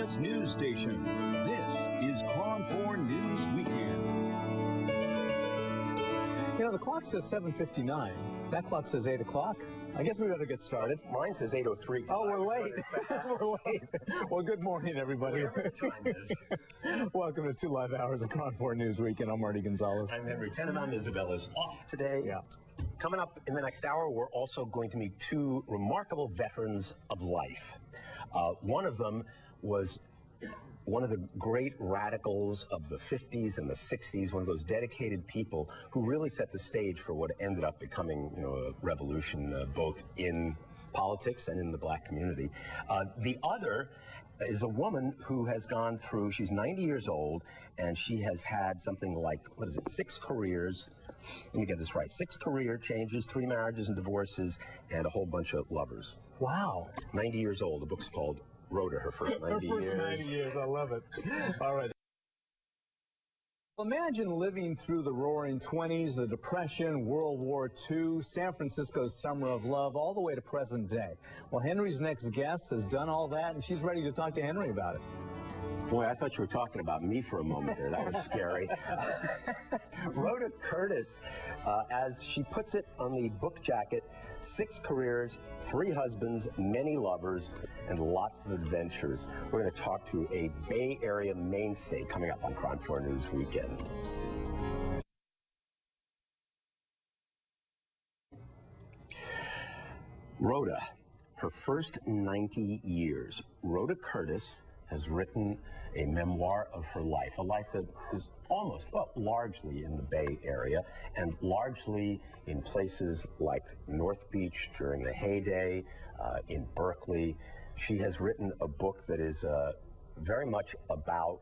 CBS News Station. This is KRON 4 News Weekend. You know, the clock says 7:59. That clock says 8 o'clock. I guess we better get started. Mine says 8:03. Oh, we're late. We're late. Well, good morning, everybody. Whatever the time is. Welcome to 2 live hours of KRON 4 News Weekend. I'm Marty Gonzalez. I'm Henry Tenenbaum. Isabella's off today. Yeah. Coming up in the next hour, we're also going to meet two remarkable veterans of life. One of them was one of the great radicals of the 50s and the 60s, one of those dedicated people who really set the stage for what ended up becoming, a revolution both in politics and in the black community. The other is a woman who has gone through, she's 90 years old, and she has had something like, 6 careers. Let me get this right. 6 career changes, 3 marriages and divorces, and a whole bunch of lovers. Wow. 90 years old. The book's called Rhoda, her first 90 years. Her first 90 years. I love it. All right. Imagine living through the Roaring '20s, the Depression, World War II, San Francisco's Summer of Love, all the way to present day. Well, Henry's next guest has done all that, and she's ready to talk to Henry about it. Boy, I thought you were talking about me for a moment there. That was scary. Rhoda Curtis, as she puts it on the book jacket, 6 careers, 3 husbands, many lovers, and lots of adventures. We're going to talk to a Bay Area mainstay coming up on KRON 4 News Weekend. Rhoda, her first 90 years. Rhoda Curtis has written a memoir of her life, a life that is largely in the Bay Area and largely in places like North Beach during the heyday, in Berkeley. She has written a book that is very much about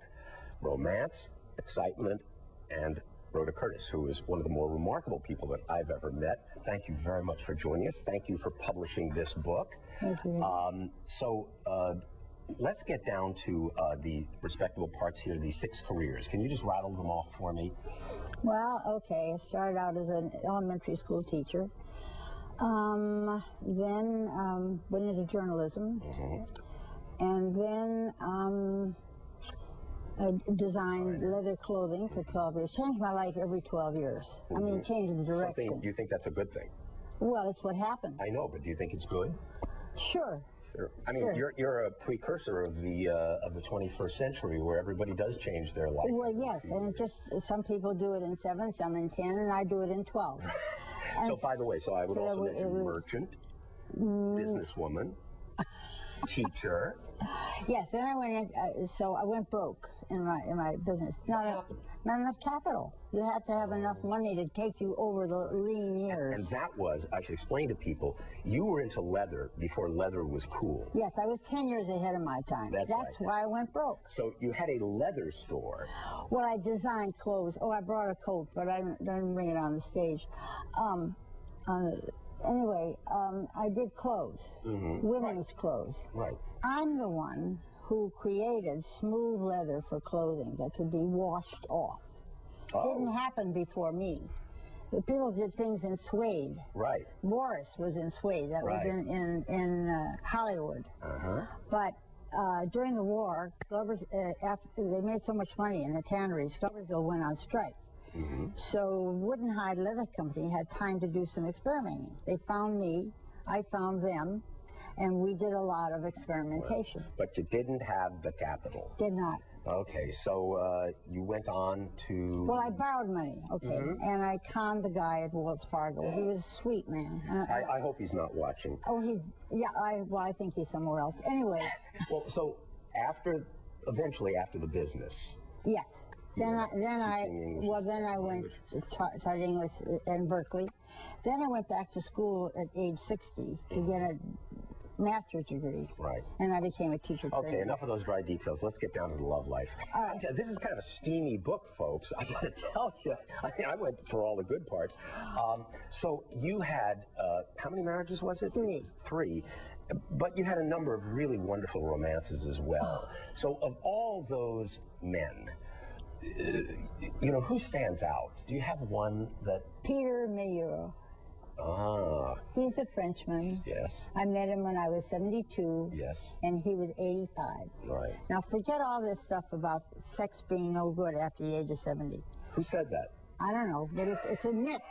romance, excitement, and Rhoda Curtis, who is one of the more remarkable people that I've ever met. Thank you very much for joining us. Thank you for publishing this book. Thank you. Let's get down to the respectable parts here, these 6 careers. Can you just rattle them off for me? Well, okay, I started out as an elementary school teacher. Then went into journalism. And then I designed leather clothing for 12 years. Changed my life every 12 years. I mean, changed the direction. Do you think that's a good thing? Well, it's what happened. I know, but do you think it's good? Sure. I mean, you're a precursor of the 21st century, where everybody does change their life. Well, yes, and it just some people do it in 7, some in 10, and I do it in 12. So, by the way, I would also mention merchant, businesswoman, teacher. Yes, then I went in, so I went broke in my business. Not enough capital. You have to have enough money to take you over the lean years. And that was, I should explain to people, you were into leather before leather was cool. Yes, I was 10 years ahead of my time. That's right. Why I went broke. So you had a leather store. Well, I designed clothes. Oh, I brought a coat, but I didn't bring it on the stage. Anyway, I did clothes, women's clothes. Right. I'm the one who created smooth leather for clothing that could be washed off. Oh. Didn't happen before me. People did things in suede. Right. Morris was in suede. That was in Hollywood. But during the war, Glover's, after they made so much money in the tanneries, Gloversville went on strike. So Woodenhide Leather Company had time to do some experimenting. They found me, I found them, and we did a lot of experimentation. Right. But you didn't have the capital. Did not. Okay, so you went on to... Well, I borrowed money, and I conned the guy at Wells Fargo. He was a sweet man. I hope he's not watching. Oh, I think he's somewhere else. Anyway. Well, so eventually after the business... Yes. Then I went to taught English in Berkeley. Then I went back to school at age 60 to get a master's degree. Right. And I became a teacher. Okay, enough of those dry details. Let's get down to the love life. All right. This is kind of a steamy book, folks. I got to tell you. I went for all the good parts. So you had, how many marriages was it? 3. 3. But you had a number of really wonderful romances as well. So of all those men, who stands out? Do you have one that... Peter Mayhew. Ah, He's a Frenchman. yes, I met him when I was 72. yes, And he was 85. right. Now, forget all this stuff about sex being no good after the age of 70. Who said that? I don't know, but it's a myth.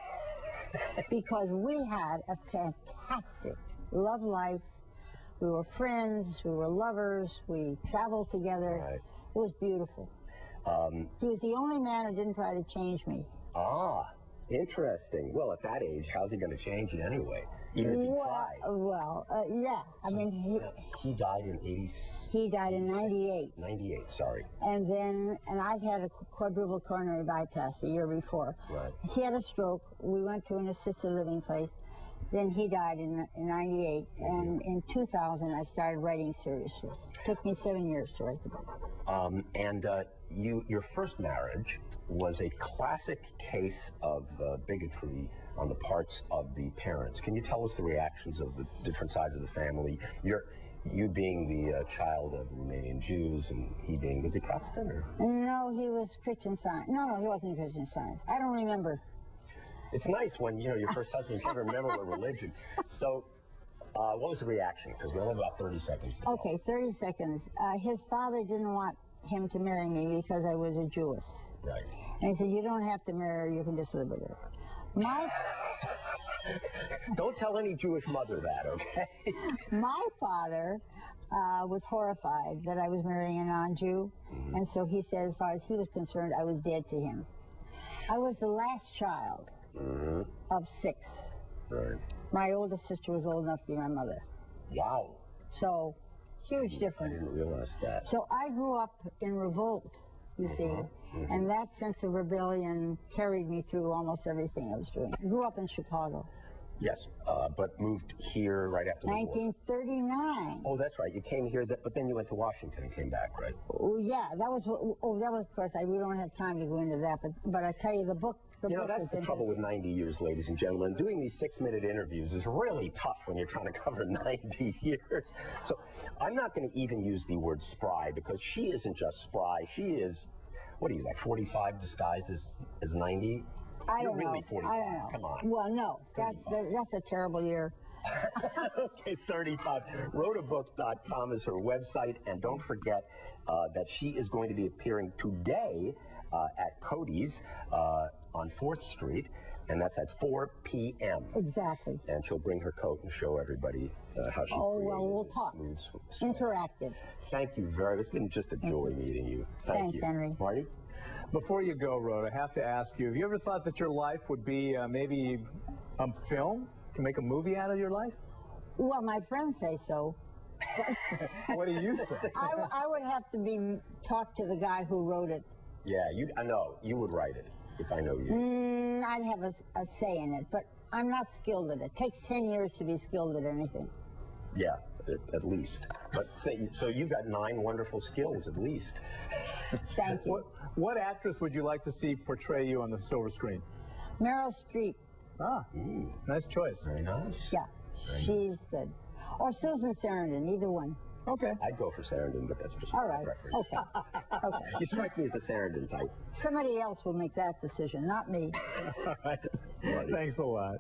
Because we had a fantastic love life. We were friends, we were lovers, we traveled together. Right. It was beautiful. He was the only man who didn't try to change me. Ah, interesting. Well, at that age, how's he going to change you anyway? Even if he tried. Yeah. I mean, He died in 80. he died in 98. 98, sorry. And I've had a quadruple coronary bypass the year before. Right. He had a stroke. We went to an assisted living place. Then he died in 98. And in 2000, I started writing seriously. It took me 7 years to write the book. Your first marriage was a classic case of bigotry on the parts of the parents. Can you tell us the reactions of the different sides of the family? You being the child of Romanian Jews, and he being, was he Protestant or? No, he was Christian Science. No, he wasn't Christian Science. I don't remember. It's nice when, your first husband can't remember what religion. So, what was the reaction? Because we only have about 30 seconds to Okay, 30 seconds. His father didn't want him to marry me because I was a Jewess. Right. And he said, you don't have to marry her, you can just live with her. Don't tell any Jewish mother that, okay? My father was horrified that I was marrying a non-Jew. Mm-hmm. And so he said, as far as he was concerned, I was dead to him. I was the last child of 6. Right. My oldest sister was old enough to be my mother. Wow. So, huge difference. I didn't realize that. So I grew up in revolt, you see, and that sense of rebellion carried me through almost everything I was doing. I grew up in Chicago. Yes, but moved here right after the war. 1939. Oh, that's right. You came here, but then you went to Washington and came back, right? Oh, yeah, that was, of course, we don't have time to go into that, but I tell you, the book. That's the trouble with 90 years, ladies and gentlemen. Doing these 6-minute interviews is really tough when you're trying to cover 90 years. So I'm not going to even use the word spry, because she isn't just spry. She is, what are you, like 45 disguised as 90? I You're don't really know. 45. I don't know. Come on. Well, no, that's a terrible year. Okay, 35. Rhodabook.com is her website, and don't forget that she is going to be appearing today at Cody's on 4th Street, and that's at 4 p.m. Exactly. And she'll bring her coat and show everybody how she Oh, well, we'll talk. Interactive. Thank you very much. It's been just a joy meeting you. Thank you. Thanks, Henry. Marty? Before you go, Rhoda, I have to ask you, have you ever thought that your life would be maybe a film? Can make a movie out of your life? Well, my friends say so. What do you say? I would have to talk to the guy who wrote it. Yeah, I know. You would write it if I know you. I'd have a say in it, but I'm not skilled at it. It takes 10 years to be skilled at anything. Yeah, at least. But so you've got 9 wonderful skills at least. Thank you. What actress would you like to see portray you on the silver screen? Meryl Streep. Ah, nice choice. Very nice. Yeah, she's good. Or Susan Sarandon, either one. Okay. I'd go for Sarandon, but that's just All my right. preference. Okay. Okay. You strike me as a Sarandon type. Somebody else will make that decision, not me. All right. Thanks a lot.